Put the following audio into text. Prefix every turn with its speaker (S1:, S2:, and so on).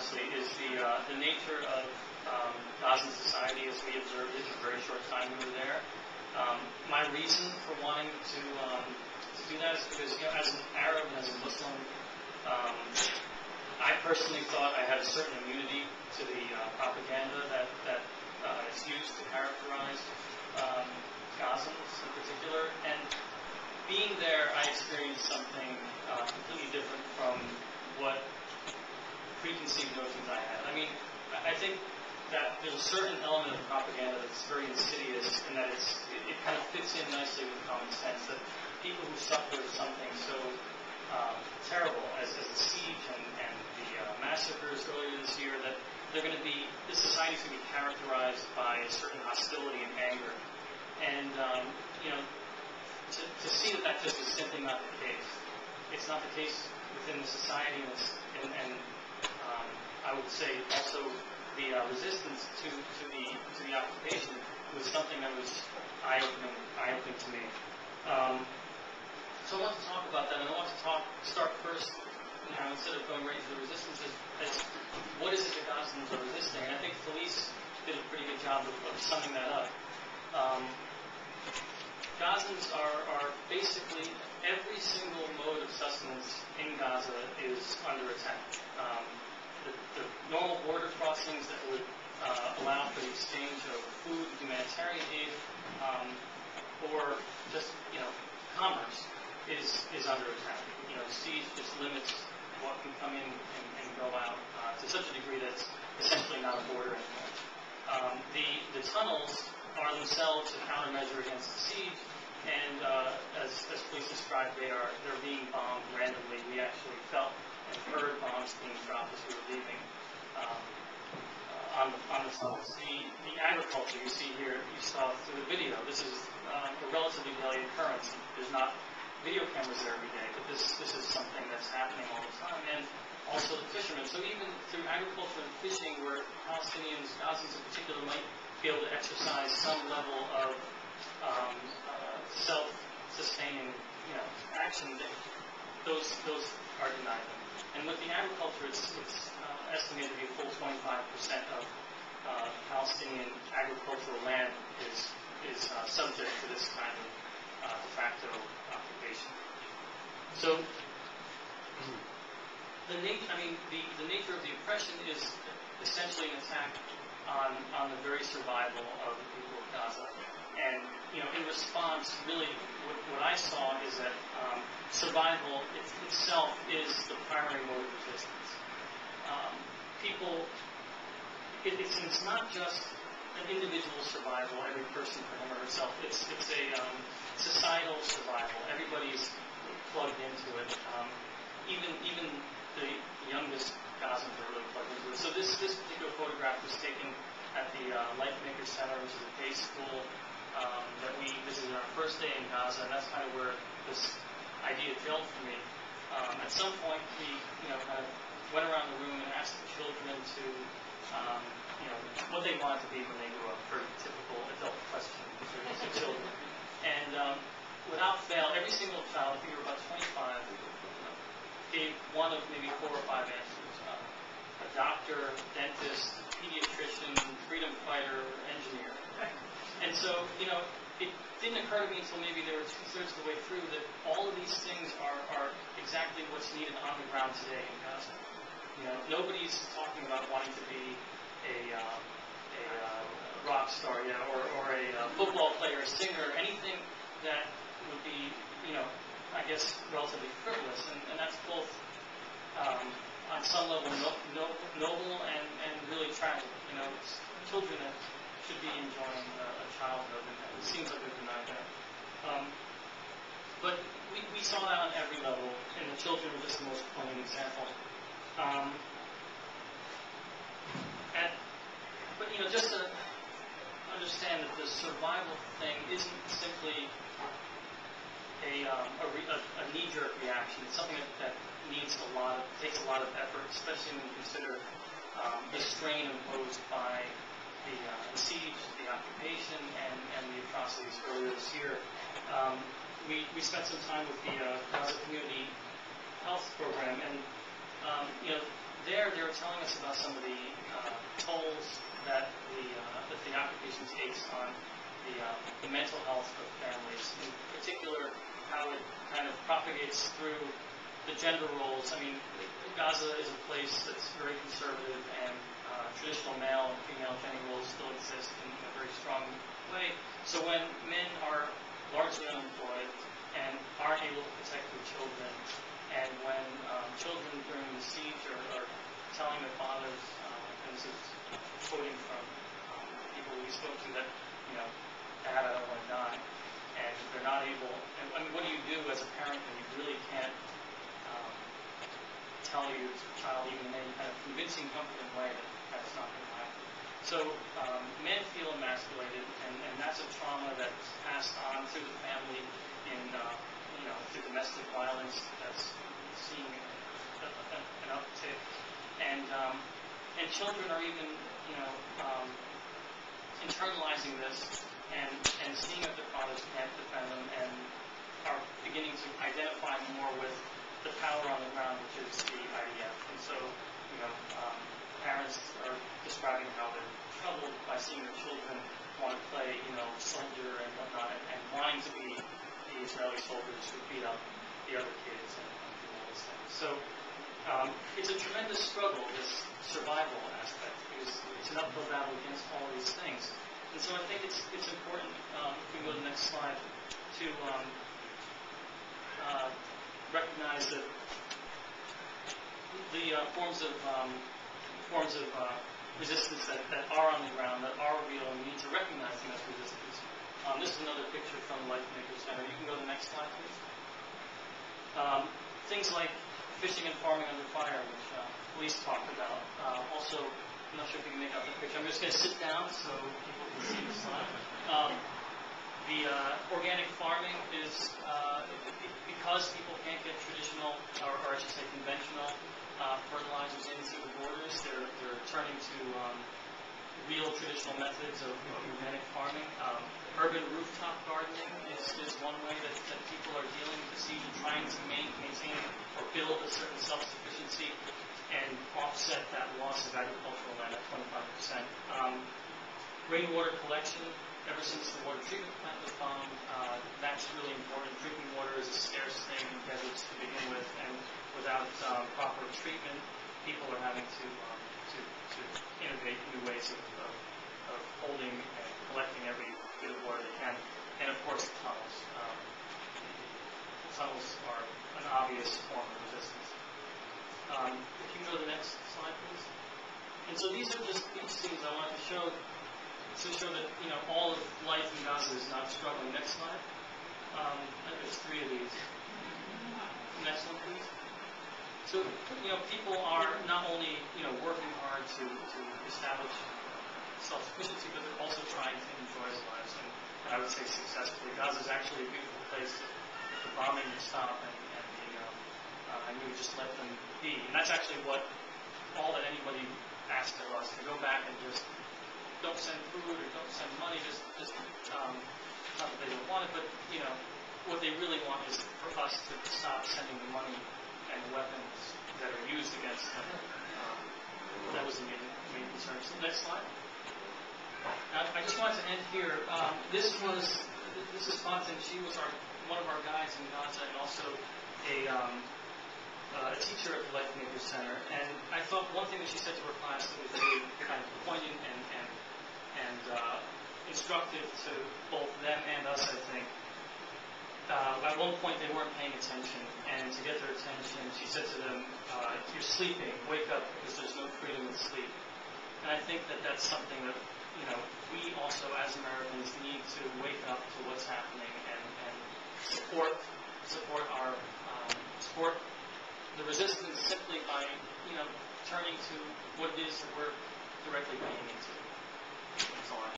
S1: honestly, is the nature of Gazan society as we observed it in a very short time we were there. My reason for wanting to do that is because, as an Arab and as a Muslim, I personally thought I had a certain immunity to the propaganda that is used to characterize Gazans in particular. And being there, I experienced something completely different from what preconceived notions I had. I mean, I think that there's a certain element of propaganda that's very insidious, and that it kind of fits in nicely with common sense, that people who suffered something so terrible as the siege and the massacres earlier this year, that this society is going to be characterized by a certain hostility and anger. And, to see that just is simply not the case. It's not the case within the society, and I would say also the resistance to the occupation was something that was eye-opening to me. So I want to talk about that, and I want to start first, instead of going right into the resistance, as what is it that Gazans are resisting? And I think Felice did a pretty good job of summing that up. Gazans are basically, every single mode of sustenance in Gaza is under attack. The normal border crossings that would allow for the exchange of food, humanitarian aid, or just commerce is under attack. The siege just limits what can come in and go out to such a degree that it's essentially not a border anymore. The tunnels are themselves a countermeasure against the siege, and as police described, they're being bombed randomly. We actually felt and heard bombs being dropped as we were leaving on the tunnels. The agriculture you see here, you saw through the video. This is a relatively daily occurrence. There's not video cameras there every day, but this is something that's happening all the time. And also the fishermen. So even through agriculture and fishing, where Palestinians, Gazans in particular, might be able to exercise some level of self-sustaining, action, those are denied them. And with the agriculture, it's estimated to be a full 25% of Palestinian agricultural land is subject to this kind of de facto occupation. So the nature of the oppression is essentially an attack on the very survival of the people of Gaza. And in response, really, what I saw is that survival itself is the primary mode of resistance. It's not just an individual survival, every person for him or herself. It's a societal survival. Everybody's plugged into it. Even the youngest Gazans are really plugged into it. So this particular photograph was taken at the Life Maker Center, which is a day school that we visited our first day in Gaza, and that's kind of where this idea gelled for me. At some point, we kind of went around the room and asked the children to what they wanted to be when they grew up. Very typical adult question for children. And without fail, every single child, I think there were about 25, gave one of maybe 4 or 5 answers. A doctor, dentist, pediatrician, freedom fighter, engineer. And so, it didn't occur to me until maybe they were 2/3 of the way through that all of these things are exactly what's needed on the ground today in Gaza. Nobody's talking about wanting to be a rock star, or a football player, a singer, anything that would be, I guess, relatively frivolous, and that's both on some level noble and really tragic. It's children that should be enjoying a childhood, and it seems like they're denied that. But we saw that on every level, and the children were just the most poignant example. But just to understand that the survival thing isn't simply a knee-jerk reaction. It's something that takes a lot of effort, especially when you consider the strain imposed by the siege, the occupation, and the atrocities earlier this year. We spent some time with the Gaza Community Health Program, and there they were telling us about some of the tolls that the occupation takes on the mental health of families. In particular, how it kind of propagates through the gender roles. I mean, Gaza is a place that's very conservative, and traditional male and female gender roles still exist in a very strong way. So when men are largely unemployed and aren't able to protect their children, and when children during the siege are telling their fathers, and this is quoting from people we spoke to, that, Dad, I don't want to die, and they're not able. And I mean, what do you do as a parent when you really can't tell your child, even in any kind of convincing, comforting way, that that's not going to happen? So men feel emasculated, and that's a trauma that's passed on through the family in through domestic violence. That's seeing an uptick, and children are even internalizing this and seeing that their fathers can't defend them, and are beginning to identify more with the power on the ground, which is the IDF. And so, parents are describing how they're troubled by seeing their children want to play, soldier and whatnot, and wanting to be the Israeli soldiers who beat up the other kids and do all these things. So it's a tremendous struggle, this survival aspect, because it's an uphill battle against all these things. And so I think it's important, if we go to the next slide, to recognize that the forms of resistance that are on the ground, that are real, and we need to recognize them as resistance. This is another picture from the Life Maker Center. You can go to the next slide, please. Things like fishing and farming under fire, which police talked about. Also, I'm not sure if you can make out the picture. I'm just going to sit down so people can see the slide. The organic farming is, because people can't get traditional, or I should say conventional, fertilizers in through the borders, they're turning to real traditional methods of organic farming. Urban rooftop gardening is one way that people are dealing with the siege and trying to maintain or build a certain self-sufficiency and offset that loss of agricultural land at 25%. Rainwater collection, ever since the water treatment plant was bombed, that's really important. Drinking water is a scarce thing in deserts to begin with, and without proper treatment, people are having to innovate new ways of holding and collecting every bit of water they can. And of course, tunnels. Tunnels are an obvious form of resistance. If you can go to the next slide, please. And so these are just these things I wanted to show that all of life in Gaza is not struggling. Next slide. There's 3 of these. Next one, please. So people are not only working hard to establish self-sufficiency, but they're also trying to enjoy their lives, and I would say successfully. Gaza is actually a beautiful place if the bombing would stop and we would just let them be. And that's actually all that anybody asked of us, to go back and just don't send food or don't send money, just not that they don't want it, but what they really want is for us to stop sending the money and weapons that are used against them. That was the main concern. So next slide. I just wanted to end here. This is Fontaine. She was one of our guides in Gaza, and also a teacher at the Life Maker Center. And I thought one thing that she said to her class that was really kind of poignant and instructive to both them and us, I think. At one point they weren't paying attention, and to get their attention, she said to them, "You're sleeping. Wake up, because there's no freedom in sleep." And I think that that's something that we also, as Americans, need to wake up to what's happening and support the resistance simply by turning to what it is that we're directly paying into. That's all I have.